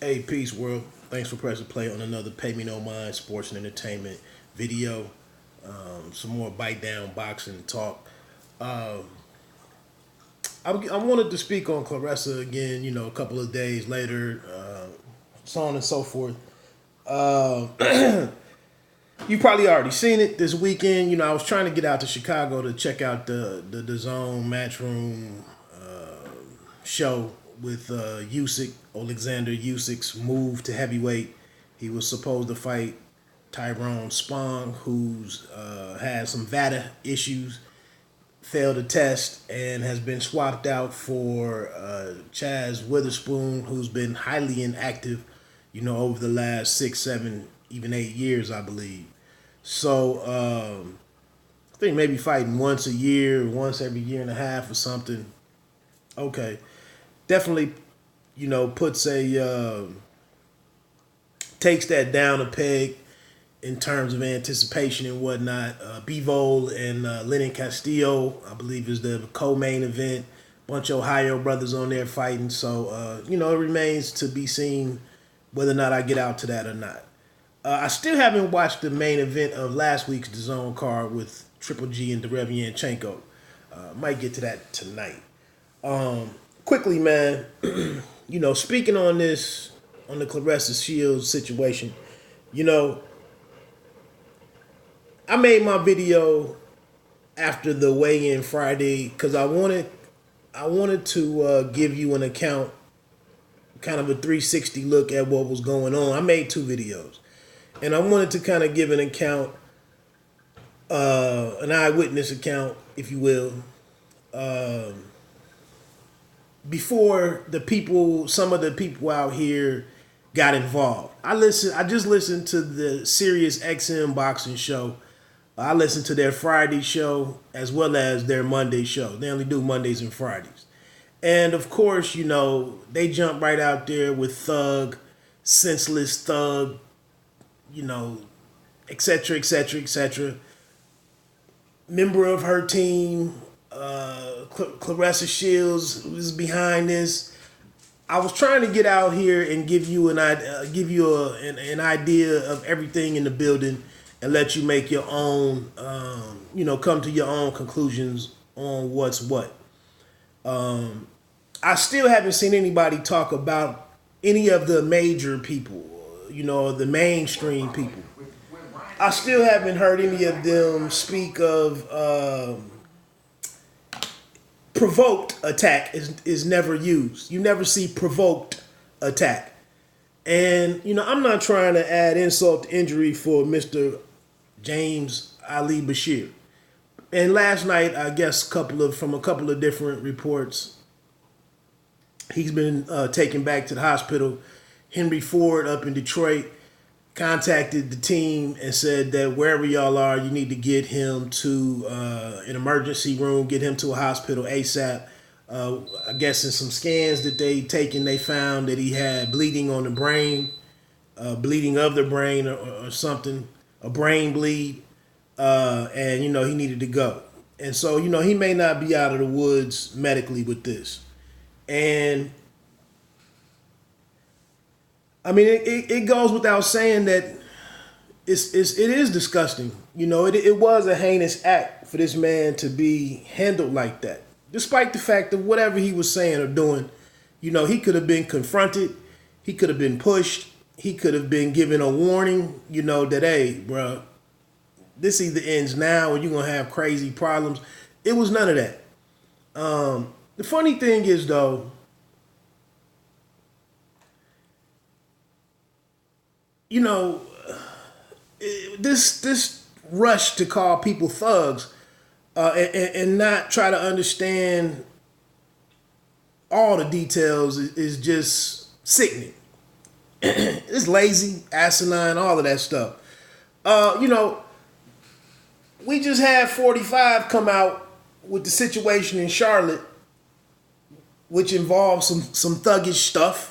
Hey, peace, world. Thanks for pressing play on another Pay Me No Mind sports and entertainment video. Some more bite down boxing talk. Uh, I wanted to speak on Claressa again, a couple of days later, so on and so forth. Uh, you probably already seen it this weekend. I was trying to get out to Chicago to check out the Zone Matchroom show with Usyk, Alexander Usyk's move to heavyweight. He was supposed to fight Tyrone Spong, who's has some VADA issues, failed a test, and has been swapped out for Chaz Witherspoon, who's been highly inactive, over the last 6, 7, even 8 years, I believe. So I think maybe fighting once a year, once every year and a half or something. Okay, definitely, puts a takes that down a peg in terms of anticipation and whatnot. Bivol and Lennon Castillo, I believe, is the co-main event. Bunch of Ohio brothers on there fighting. So, it remains to be seen whether or not I get out to that or not. I still haven't watched the main event of last week's DAZN card with Triple G and Derevianchenko. Might get to that tonight. Quickly, man, speaking on the Claressa Shields situation, I made my video after the weigh-in Friday because I wanted to give you an account, kind of a 360 look at what was going on. I made 2 videos, and I wanted to kind of give an account, an eyewitness account, if you will, before some of the people out here got involved. I just listened to the Sirius XM boxing show. I listened to their Friday show as well as their Monday show. They only do Mondays and Fridays. And of course, they jump right out there with Thug, senseless Thug, et cetera, et cetera, et cetera. Member of her team, Claressa Shields was behind this. I was trying to get out here and give you an idea of everything in the building and let you make your own, come to your own conclusions on what's what. I still haven't seen anybody talk about any of the major people, the mainstream people. I still haven't heard any of them speak of provoked attack is never used. You never see provoked attack. And, I'm not trying to add insult to injury for Mr. James Ali Bashir. And last night, I guess from a couple of different reports, he's been taken back to the hospital. Henry Ford up in Detroit contacted the team and said that wherever y'all are, you need to get him to an emergency room, get him to a hospital ASAP. I guess in some scans that they taken, they found that he had bleeding on the brain, bleeding of the brain or something, a brain bleed, and, he needed to go. And so, he may not be out of the woods medically with this. And I mean, it goes without saying that it is disgusting. It was a heinous act for this man to be handled like that. Despite the fact of whatever he was saying or doing, he could have been confronted. He could have been pushed. He could have been given a warning, that, hey, bro, this either ends now or you're going to have crazy problems. It was none of that. The funny thing is, though, this rush to call people thugs and not try to understand all the details is just sickening. It's lazy, asinine, all of that stuff. We just had 45 come out with the situation in Charlotte, which involves some thuggish stuff.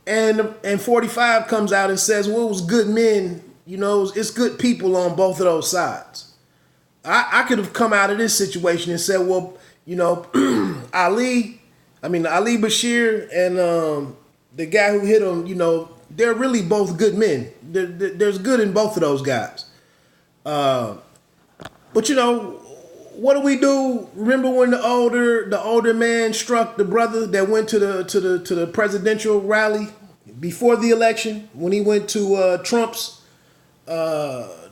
And 45 comes out and says, well, it was good men, it's good people on both of those sides. I could have come out of this situation and said, well, Ali Bashir and the guy who hit him, they're really both good men. There's good in both of those guys. But what do we do? Remember when the older man struck the brother that went to the presidential rally before the election when he went to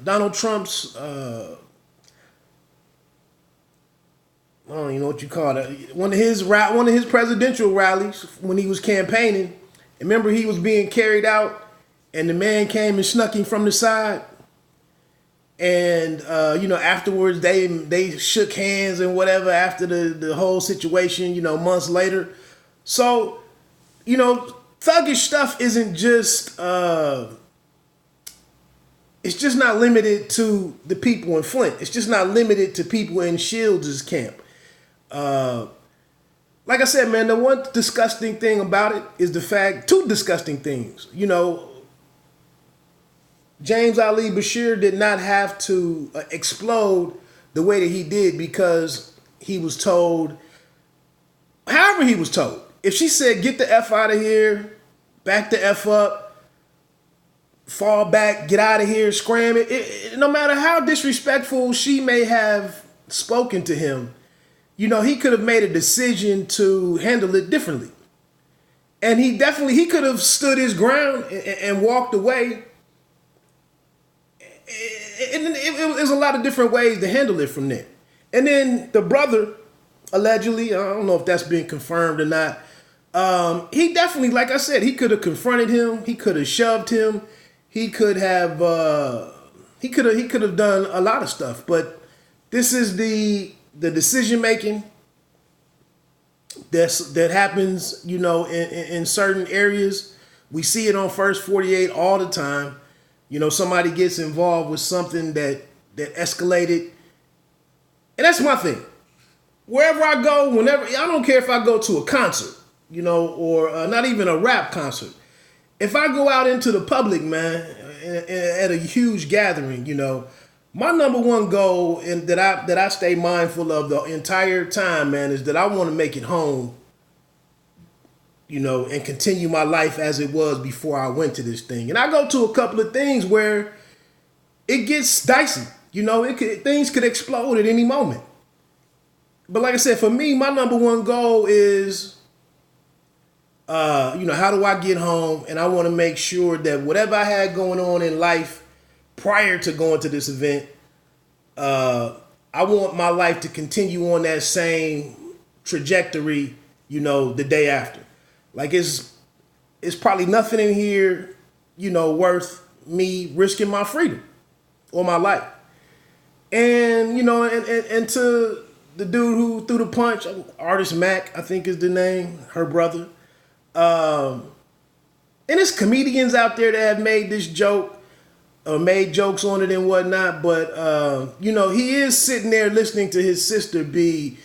Donald Trump's I don't even know what you call it. One of his presidential rallies when he was campaigning. Remember, he was being carried out, and the man came and snuck him from the side. And afterwards they shook hands and whatever after the whole situation. Months later. So, thuggish stuff isn't just. It's just not limited to the people in Flint. It's just not limited to people in Shields' camp. Like I said, man, the one disgusting thing about it is two disgusting things. James Ali Bashir did not have to explode the way that he did because he was told, however he was told. If she said, get the F out of here, back the F up, fall back, get out of here, scram it, no matter how disrespectful she may have spoken to him, he could have made a decision to handle it differently. And he could have stood his ground and walked away. It was a lot of different ways to handle it from there. And then the brother, allegedly, I don't know if that's been confirmed or not. He definitely, like I said, he could have confronted him. He could have shoved him. He could have done a lot of stuff. But this is the decision making that happens, in certain areas. We see it on First 48 all the time. Somebody gets involved with something that escalated. And that's my thing. Wherever I go, whenever, I don't care if I go to a concert, or not even a rap concert. If I go out into the public, man, at a huge gathering, my number one goal and that I stay mindful of the entire time, man, is that I want to make it home, and continue my life as it was before I went to this thing. And I go to a couple of things where it gets dicey. Things could explode at any moment. But like I said, for me, my number one goal is, how do I get home? And I want to make sure that whatever I had going on in life prior to going to this event, I want my life to continue on that same trajectory, the day after. Like it's probably nothing in here, worth me risking my freedom or my life. And, and to the dude who threw the punch, Artist Mac, I think is the name, her brother. And there's comedians out there that have made this joke or made jokes on it and whatnot. But, he is sitting there listening to his sister be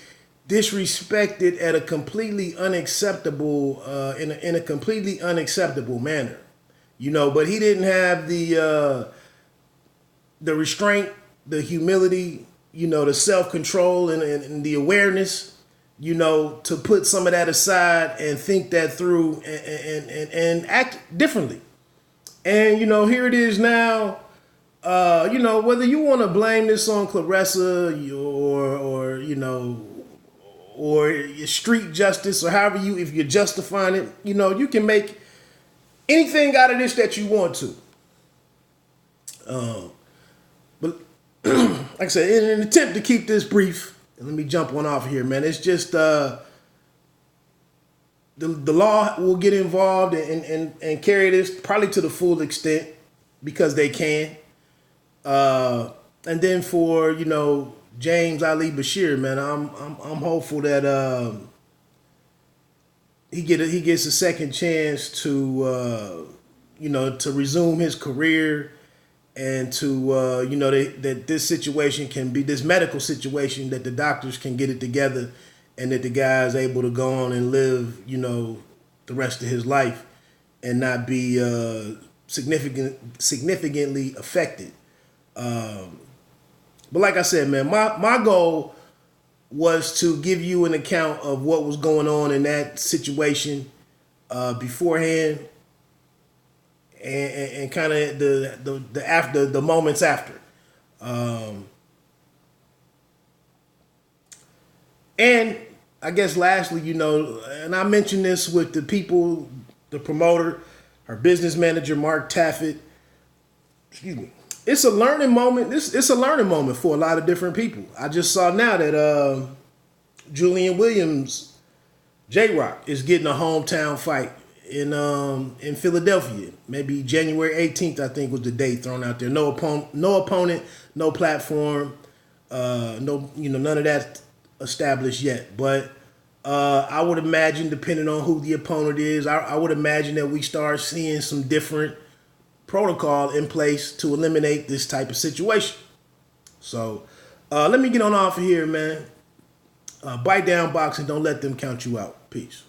disrespected at a completely unacceptable, in a completely unacceptable manner. But he didn't have the restraint, the humility, the self-control and the awareness, to put some of that aside and think that through and act differently. And, here it is now, whether you want to blame this on Clarissa or street justice or however if you're justifying it, you can make anything out of this that you want to. But like I said, in an attempt to keep this brief, and let me jump one off here, man. It's just the law will get involved and carry this probably to the full extent because they can. And then for James Ali Bashir, man, I'm hopeful that he gets a second chance to to resume his career and to that this situation can be this medical situation that the doctors can get it together and that the guy is able to go on and live the rest of his life and not be significantly affected. But like I said, man, my goal was to give you an account of what was going on in that situation beforehand, and kind of the after the moments after. And I guess lastly, and I mentioned this with the people, the promoter, her business manager, Mark Taffet. Excuse me. It's a learning moment. It's a learning moment for a lot of different people. I just saw now that Julian Williams, J Rock, is getting a hometown fight in Philadelphia. Maybe January 18th, I think, was the date thrown out there. No opponent, no platform, no none of that established yet. But I would imagine, depending on who the opponent is, I would imagine that we start seeing some different protocol in place to eliminate this type of situation. So let me get on off of here, man. Bite down boxing. Don't let them count you out. Peace.